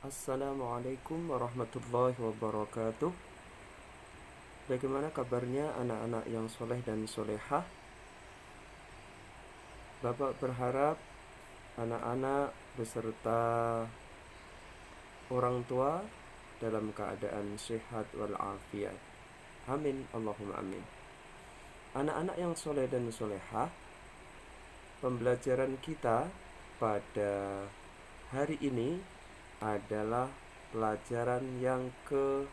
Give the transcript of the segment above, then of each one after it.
Assalamualaikum warahmatullahi wabarakatuh. Bagaimana kabarnya anak-anak yang soleh dan solehah? Bapak berharap anak-anak beserta orang tua dalam keadaan sehat walafiat. Amin, Allahumma amin. Anak-anak yang soleh dan solehah, pembelajaran kita pada hari ini adalah pelajaran yang kedua,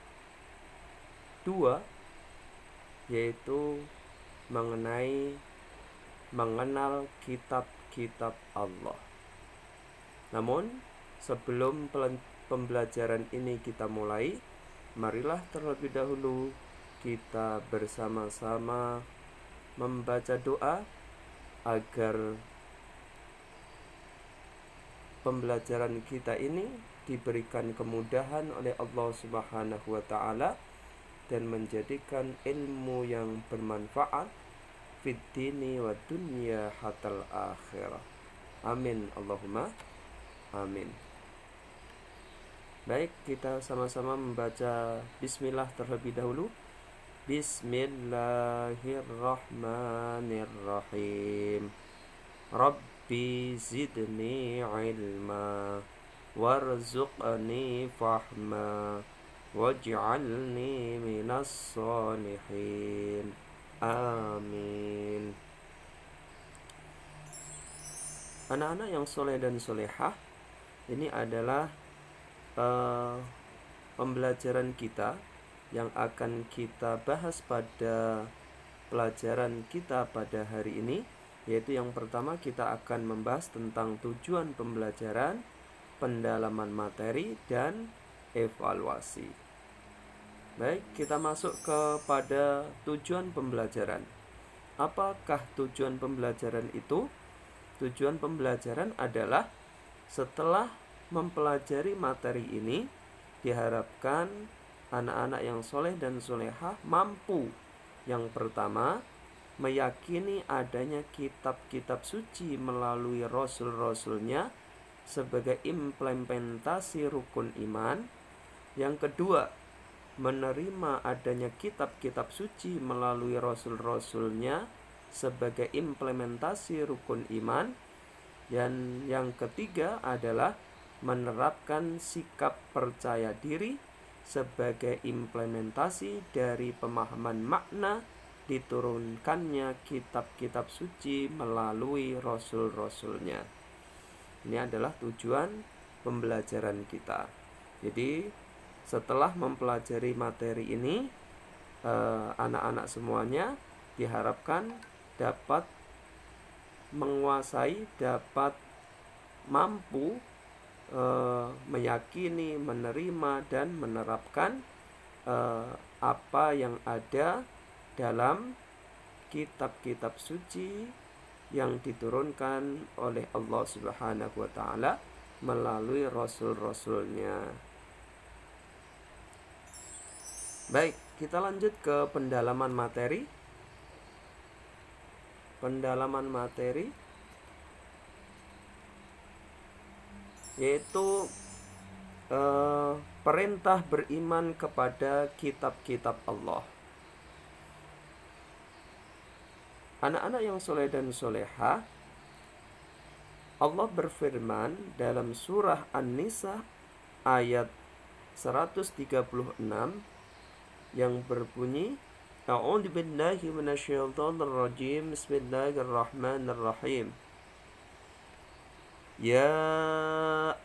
yaitu mengenal kitab-kitab Allah. Namun sebelum pembelajaran ini kita mulai, marilah terlebih dahulu kita bersama-sama membaca doa agar pembelajaran kita ini diberikan kemudahan oleh Allah Subhanahu wa taala dan menjadikan ilmu yang bermanfaat fid dini wa dunya hatal akhirah. Amin, Allahumma amin. Baik, kita sama-sama membaca bismillah terlebih dahulu. Bismillahirrahmanirrahim. Rabbi zidni ilma warzuqni fahma waj'alni minas salihin. Amin. Anak-anak yang soleh dan solehah, ini adalah pembelajaran kita yang akan kita bahas pada pelajaran kita pada hari ini, yaitu yang pertama kita akan membahas tentang tujuan pembelajaran, pendalaman materi, dan evaluasi. Baik, kita masuk kepada tujuan pembelajaran. Apakah tujuan pembelajaran itu? Tujuan pembelajaran adalah setelah mempelajari materi ini, diharapkan anak-anak yang soleh dan solehah mampu, yang pertama, meyakini adanya kitab-kitab suci melalui rasul-rasulnya sebagai implementasi rukun iman. Yang kedua, menerima adanya kitab-kitab suci melalui rasul-rasulnya sebagai implementasi rukun iman. Dan yang ketiga adalah menerapkan sikap percaya diri sebagai implementasi dari pemahaman makna diturunkannya kitab-kitab suci melalui rasul-rasulnya. Ini adalah tujuan pembelajaran kita. Jadi setelah mempelajari materi ini, anak-anak semuanya diharapkan dapat menguasai, dapat mampu meyakini, menerima, dan menerapkan apa yang ada dalam kitab-kitab suci yang diturunkan oleh Allah Subhanahu wa taala melalui rasul-rasulnya. Baik, kita lanjut ke pendalaman materi. Pendalaman materi yaitu perintah beriman kepada kitab-kitab Allah. Anak-anak yang soleh dan solehah, Allah berfirman dalam surah An-Nisa ayat 136 yang berbunyi, A'udzu billahi minasyaitonir rajim. Bismillahirrahmanirrahim. Ya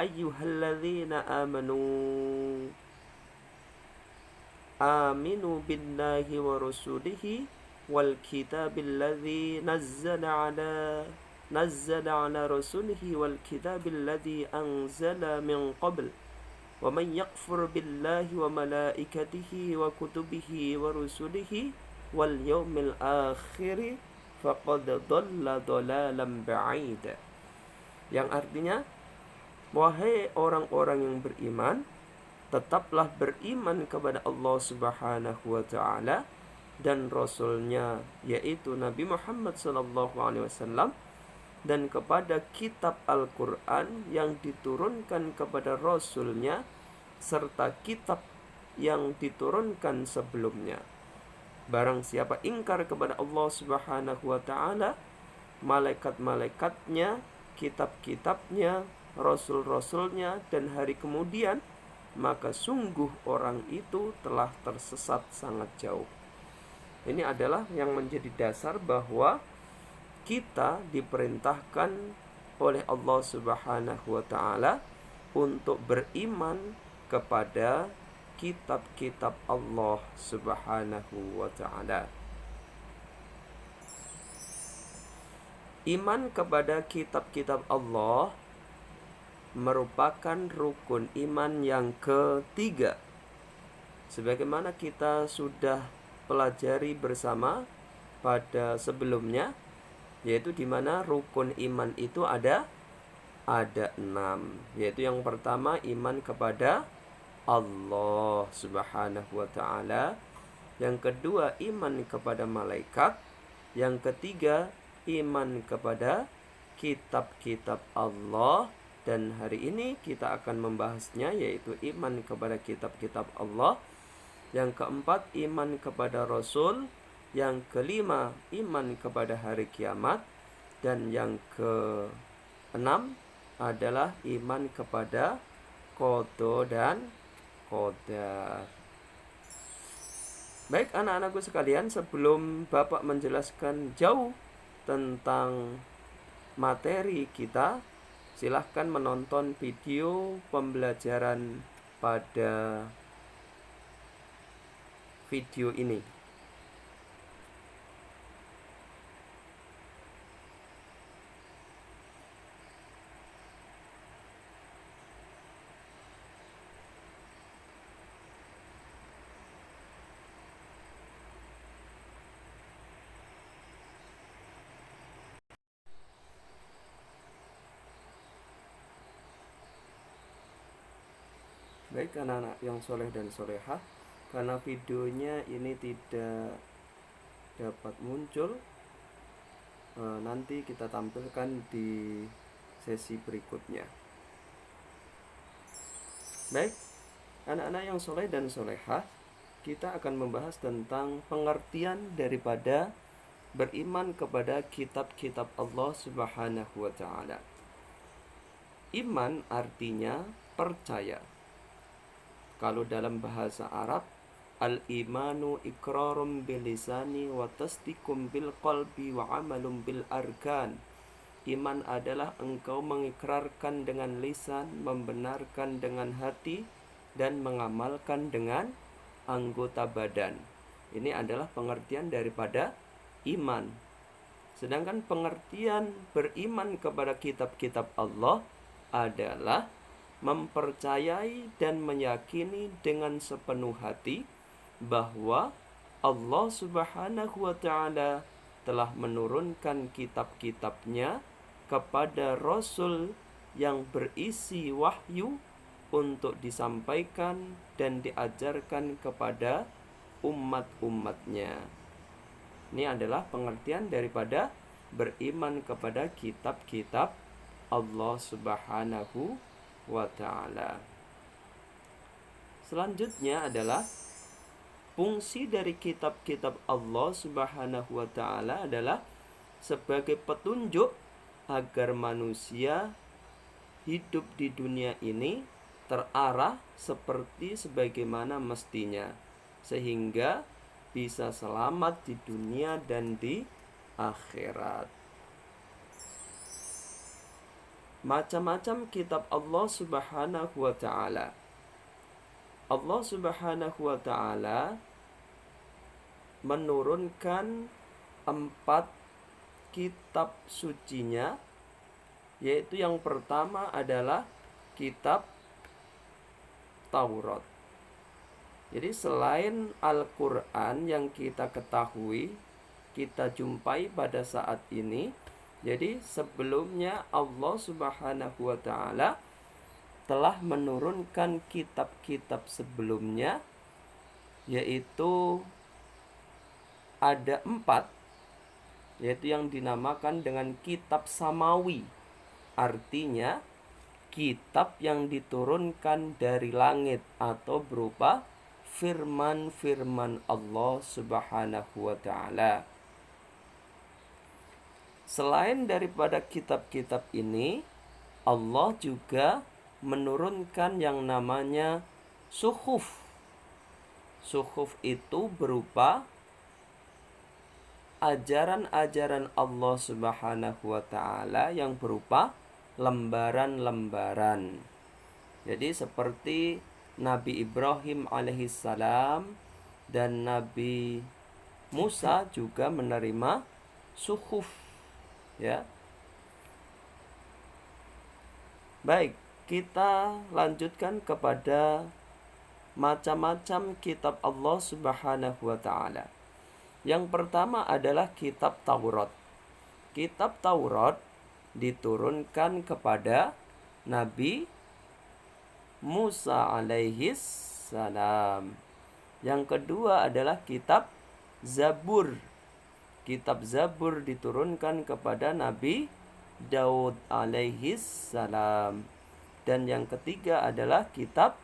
ayyuhalladzina amanu aminu billahi wa rasulihi wal kitabilladzi nazzala ala rasulihi wal kitabilladzi anzala min qabl wa man yakfur billahi wa malaikatihi wa kutubihi wa rusulihi wal yawmil akhir faqad dhalla dhalalan ba'ida. Yang artinya, wahai orang-orang yang beriman, tetaplah beriman kepada Allah Subhanahu wa taala dan rasulnya, yaitu Nabi Muhammad sallallahu alaihi wasallam, dan kepada kitab Al-Quran yang diturunkan kepada Rasulnya serta kitab yang diturunkan sebelumnya. Barang siapa ingkar kepada Allah Subhanahu wa ta'ala, malaikat-malaikatnya, kitab-kitabnya, rasul-rasulnya, dan hari kemudian, maka sungguh orang itu telah tersesat sangat jauh. Ini adalah yang menjadi dasar bahwa kita diperintahkan oleh Allah Subhanahu wa ta'ala untuk beriman kepada kitab-kitab Allah Subhanahu wa ta'ala. Iman kepada kitab-kitab Allah merupakan rukun iman yang ketiga. Sebagaimana kita sudah pelajari bersama pada sebelumnya, yaitu di mana rukun iman itu ada 6, yaitu yang pertama iman kepada Allah Subhanahu wa ta'ala, yang kedua iman kepada malaikat, yang ketiga iman kepada kitab-kitab Allah, dan hari ini kita akan membahasnya, yaitu iman kepada kitab-kitab Allah. Yang keempat iman kepada Rasul, yang kelima iman kepada hari kiamat, dan yang keenam adalah iman kepada qada dan qadar. Baik anak-anakku sekalian, sebelum Bapak menjelaskan jauh tentang materi kita, silahkan menonton video pembelajaran pada video ini. Baik anak-anak yang soleh dan solehah, karena videonya ini tidak dapat muncul, nanti kita tampilkan di sesi berikutnya. Baik anak-anak yang soleh dan solehah, kita akan membahas tentang pengertian daripada beriman kepada kitab-kitab Allah Subhanahu wa ta'ala. Iman artinya percaya. Kalau dalam bahasa Arab, al-imanu iqrarum bil lisani wa tasdiqum bil qalbi wa amalum bil arkan. Iman adalah engkau mengikrarkan dengan lisan, membenarkan dengan hati, dan mengamalkan dengan anggota badan. Ini adalah pengertian daripada iman. Sedangkan pengertian beriman kepada kitab-kitab Allah adalah mempercayai dan meyakini dengan sepenuh hati bahwa Allah Subhanahu wa ta'ala telah menurunkan kitab-kitabnya kepada Rasul yang berisi wahyu untuk disampaikan dan diajarkan kepada umat-umatnya. Ini adalah pengertian daripada beriman kepada kitab-kitab Allah Subhanahu wa ta'ala. Selanjutnya adalah fungsi dari kitab-kitab Allah Subhanahu wa ta'ala adalah sebagai petunjuk agar manusia hidup di dunia ini terarah seperti sebagaimana mestinya, sehingga bisa selamat di dunia dan di akhirat. Macam-macam kitab Allah Subhanahu wa ta'ala. Allah Subhanahu wa ta'ala menurunkan 4 kitab sucinya, yaitu yang pertama adalah kitab Taurat. Jadi selain Al-Quran yang kita ketahui, kita jumpai pada saat ini, jadi sebelumnya Allah Subhanahu wa ta'ala telah menurunkan kitab-kitab sebelumnya, yaitu ada 4, yaitu yang dinamakan dengan kitab samawi. Artinya kitab yang diturunkan dari langit atau berupa firman-firman Allah Subhanahu wa taala. Selain daripada kitab-kitab ini, Allah juga menurunkan yang namanya suhuf. Suhuf itu berupa ajaran-ajaran Allah Subhanahu wa taala yang berupa lembaran-lembaran. Jadi seperti Nabi Ibrahim alaihissalam dan Nabi Musa juga menerima suhuf, ya. Baik, kita lanjutkan kepada macam-macam kitab Allah Subhanahu wa taala. Yang pertama adalah kitab Taurat. Kitab Taurat diturunkan kepada Nabi Musa alaihis salam. Yang kedua adalah kitab Zabur. Kitab Zabur diturunkan kepada Nabi Daud alaihis salam. Dan yang ketiga adalah kitab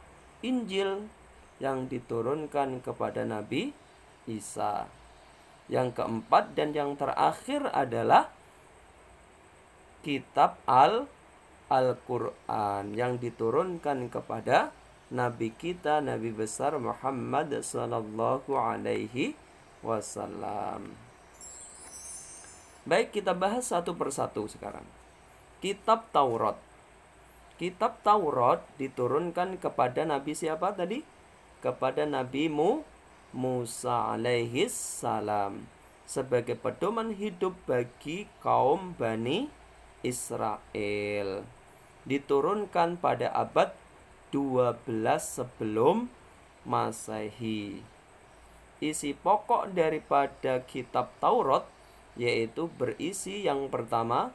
Injil yang diturunkan kepada Nabi Isa. Yang keempat dan yang terakhir adalah kitab Al-Quran yang diturunkan kepada Nabi kita, Nabi besar Muhammad sallallahu alaihi wasallam. Baik, kita bahas satu persatu sekarang. Kitab Taurat. Kitab Taurat diturunkan kepada Nabi siapa tadi? Kepada Nabi Musa alaihis salam sebagai pedoman hidup bagi kaum Bani Israel. Diturunkan pada abad 12 sebelum Masehi. Isi pokok daripada kitab Taurat yaitu berisi yang pertama,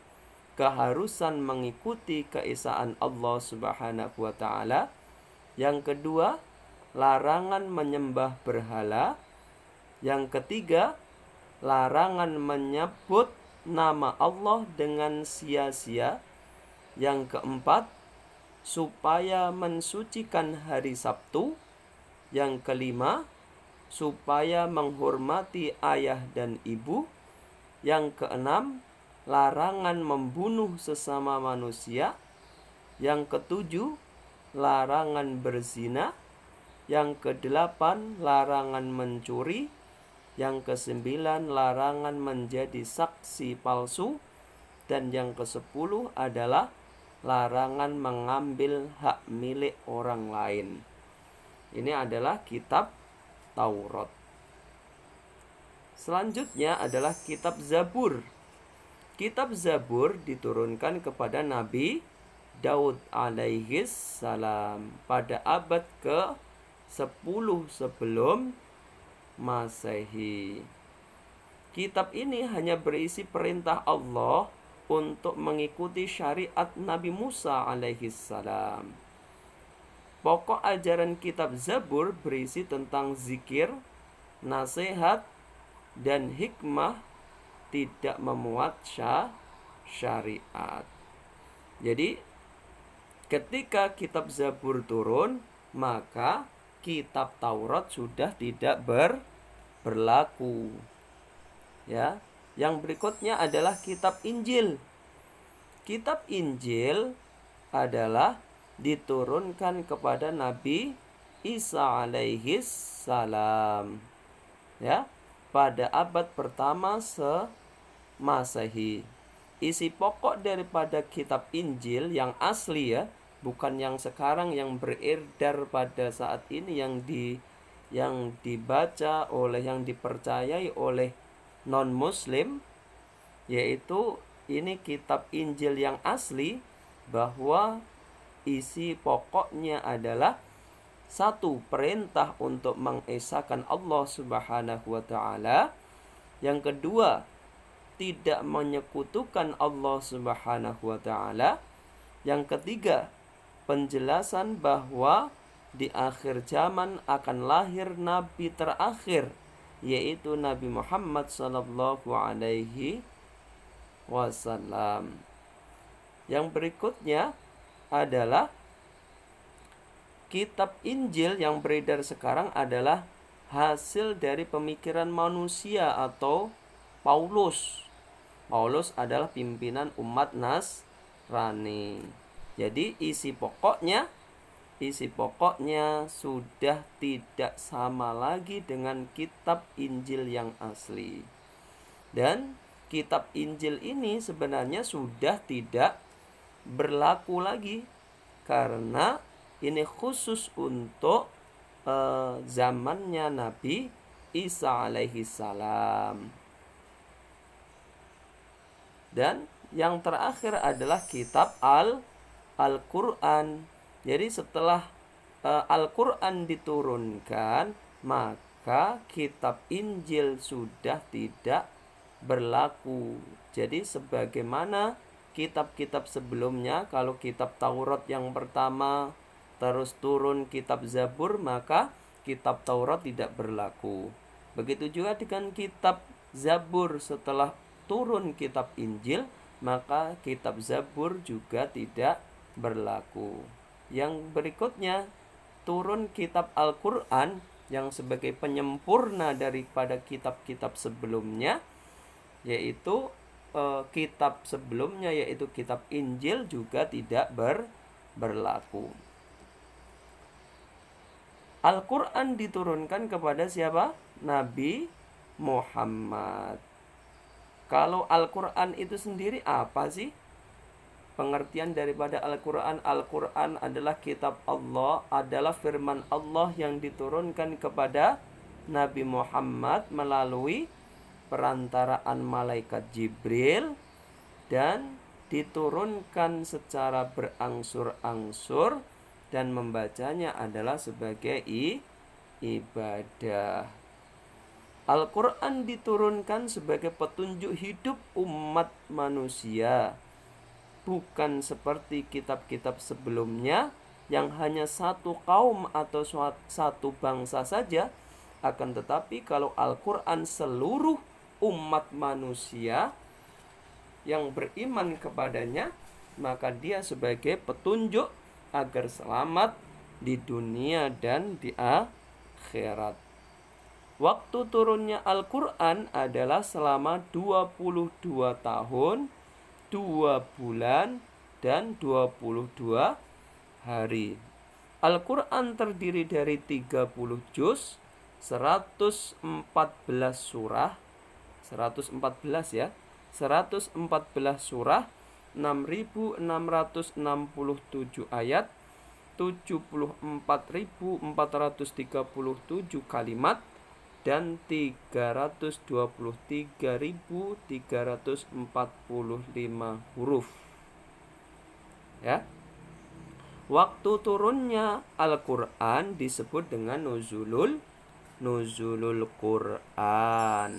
keharusan mengikuti keesaan Allah Subhanahu wa taala. Yang kedua, larangan menyembah berhala. Yang ketiga, larangan menyebut nama Allah dengan sia-sia. Yang keempat, supaya mensucikan hari Sabtu. Yang kelima, supaya menghormati ayah dan ibu. Yang keenam, larangan membunuh sesama manusia. Yang ketujuh, larangan berzina. Yang kedelapan, larangan mencuri. Yang kesembilan, larangan menjadi saksi palsu. Dan yang kesepuluh adalah larangan mengambil hak milik orang lain. Ini adalah kitab Taurat. Selanjutnya adalah kitab Zabur. Kitab Zabur diturunkan kepada Nabi Daud alaihis salam pada abad ke-10 sebelum Masehi. Kitab ini hanya berisi perintah Allah untuk mengikuti syariat Nabi Musa alaihis salam. Pokok ajaran kitab Zabur berisi tentang zikir, nasihat, dan hikmah, tidak memuat syariat. Jadi ketika kitab Zabur turun, maka kitab Taurat sudah tidak berlaku. Ya, yang berikutnya adalah kitab Injil. Kitab Injil adalah diturunkan kepada Nabi Isa alaihis salam. Ya, pada abad pertama se-Masehi. Isi pokok daripada kitab Injil yang asli, ya, bukan yang sekarang yang beredar pada saat ini, yang dibaca oleh, yang dipercayai oleh non-muslim, yaitu ini kitab Injil yang asli, bahwa isi pokoknya adalah satu, perintah untuk mengesahkan Allah Subhanahu wa taala. Yang kedua, tidak menyekutukan Allah Subhanahu wa taala. Yang ketiga, penjelasan bahwa di akhir zaman akan lahir nabi terakhir yaitu Nabi Muhammad sallallahu alaihi wasallam. Yang berikutnya adalah kitab Injil yang beredar sekarang adalah hasil dari pemikiran manusia atau Paulus. Paulus adalah pimpinan umat Nasrani. Jadi isi pokoknya sudah tidak sama lagi dengan kitab Injil yang asli. Dan kitab Injil ini sebenarnya sudah tidak berlaku lagi, karena ini khusus untuk zamannya Nabi Isa alaihi salam. Dan yang terakhir adalah kitab Al-Quran. Jadi setelah Al-Quran diturunkan, maka kitab Injil sudah tidak berlaku. Jadi sebagaimana kitab-kitab sebelumnya, kalau kitab Taurat yang pertama terus turun kitab Zabur, maka kitab Taurat tidak berlaku. Begitu juga dengan kitab Zabur, setelah turun kitab Injil, maka kitab Zabur juga tidak berlaku. Yang berikutnya turun kitab Al-Quran yang sebagai penyempurna daripada kitab-kitab sebelumnya, yaitu kitab sebelumnya, yaitu kitab Injil juga tidak berlaku. Al-Quran diturunkan kepada siapa? Nabi Muhammad. Kalau Al-Quran itu sendiri apa sih? Pengertian daripada Al-Quran. Al-Quran adalah kitab Allah, adalah firman Allah yang diturunkan kepada Nabi Muhammad melalui perantaraan malaikat Jibril, dan diturunkan secara berangsur-angsur, dan membacanya adalah sebagai ibadah. Al-Quran diturunkan sebagai petunjuk hidup umat manusia, bukan seperti kitab-kitab sebelumnya yang hanya satu kaum atau satu bangsa saja. Akan tetapi kalau Al-Quran seluruh umat manusia yang beriman kepadanya, maka dia sebagai petunjuk agar selamat di dunia dan di akhirat. Waktu turunnya Al-Quran adalah selama 22 tahun, 2 bulan, dan 22 hari. Al-Quran terdiri dari 30 juz, 114 surah, 114 ya, 114 surah, 6.667 ayat, 74.437 kalimat, dan 323.345 huruf. Ya. Waktu turunnya Al-Quran disebut dengan nuzulul Quran.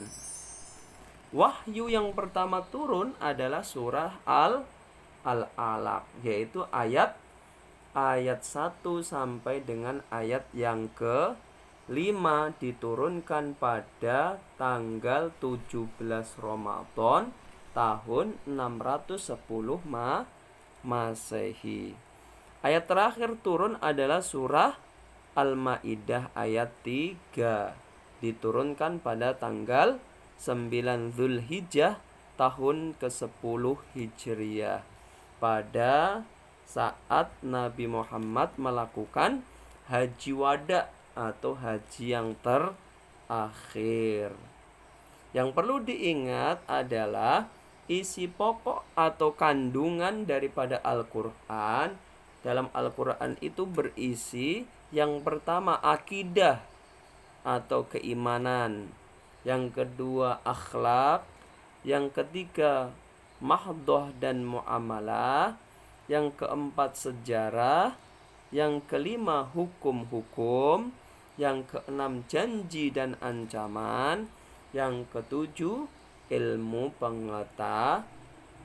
Wahyu yang pertama turun adalah surah Al-Alaq, yaitu ayat 1 sampai dengan ayat yang ke-5, diturunkan pada tanggal 17 Ramadan tahun 610 Masehi. Ayat terakhir turun adalah surah Al-Maidah ayat 3, diturunkan pada tanggal 9 Zulhijjah tahun ke-10 Hijriyah, pada saat Nabi Muhammad melakukan haji wada atau haji yang terakhir. Yang perlu diingat adalah isi pokok atau kandungan daripada Al-Quran. Dalam Al-Quran itu berisi, yang pertama akidah atau keimanan, yang kedua akhlak, yang ketiga mahdoh dan muamalah, yang keempat sejarah, yang kelima hukum-hukum, yang keenam janji dan ancaman, yang ketujuh ilmu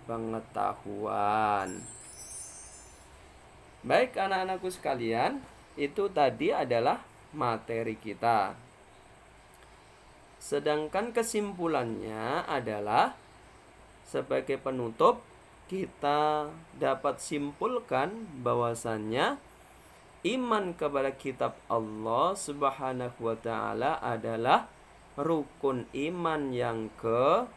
pengetahuan. Baik anak-anakku sekalian, itu tadi adalah materi kita. Sedangkan kesimpulannya adalah sebagai penutup kita dapat simpulkan bahwasannya iman kepada kitab Allah Subhanahu wa taala adalah rukun iman yang ketiga.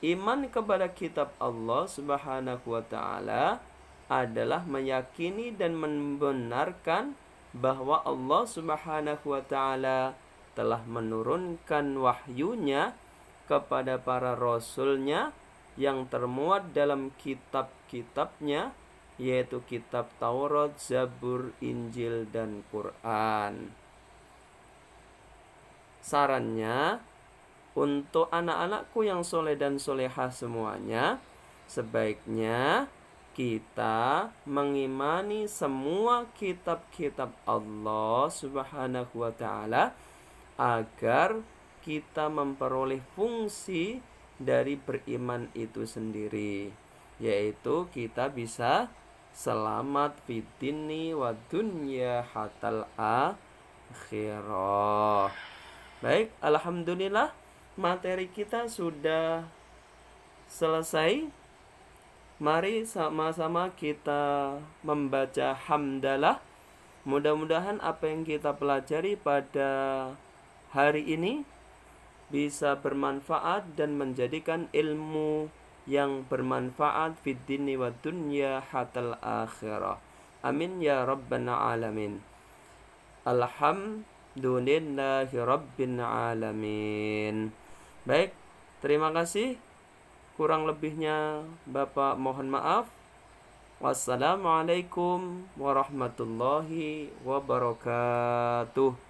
Iman kepada kitab Allah Subhanahu wa taala adalah meyakini dan membenarkan bahwa Allah Subhanahu wa taala telah menurunkan wahyunya kepada para rasulnya yang termuat dalam kitab-kitabnya, yaitu kitab Taurat, Zabur, Injil, dan Quran. Sarannya, untuk anak-anakku yang soleh dan solehah semuanya, sebaiknya kita mengimani semua kitab-kitab Allah Subhanahu wa taala agar kita memperoleh fungsi dari beriman itu sendiri, yaitu kita bisa selamat fitini wa dunya hatal akhirah. Baik, alhamdulillah materi kita sudah selesai. Mari sama-sama kita membaca hamdalah. Mudah-mudahan apa yang kita pelajari pada hari ini bisa bermanfaat dan menjadikan ilmu yang bermanfaat fid dini wa dunya hatal akhirah. Amin ya rabbal alamin. Alhamdulillahi rabbil alamin. Baik, terima kasih. Kurang lebihnya Bapak mohon maaf. Wassalamualaikum warahmatullahi wabarakatuh.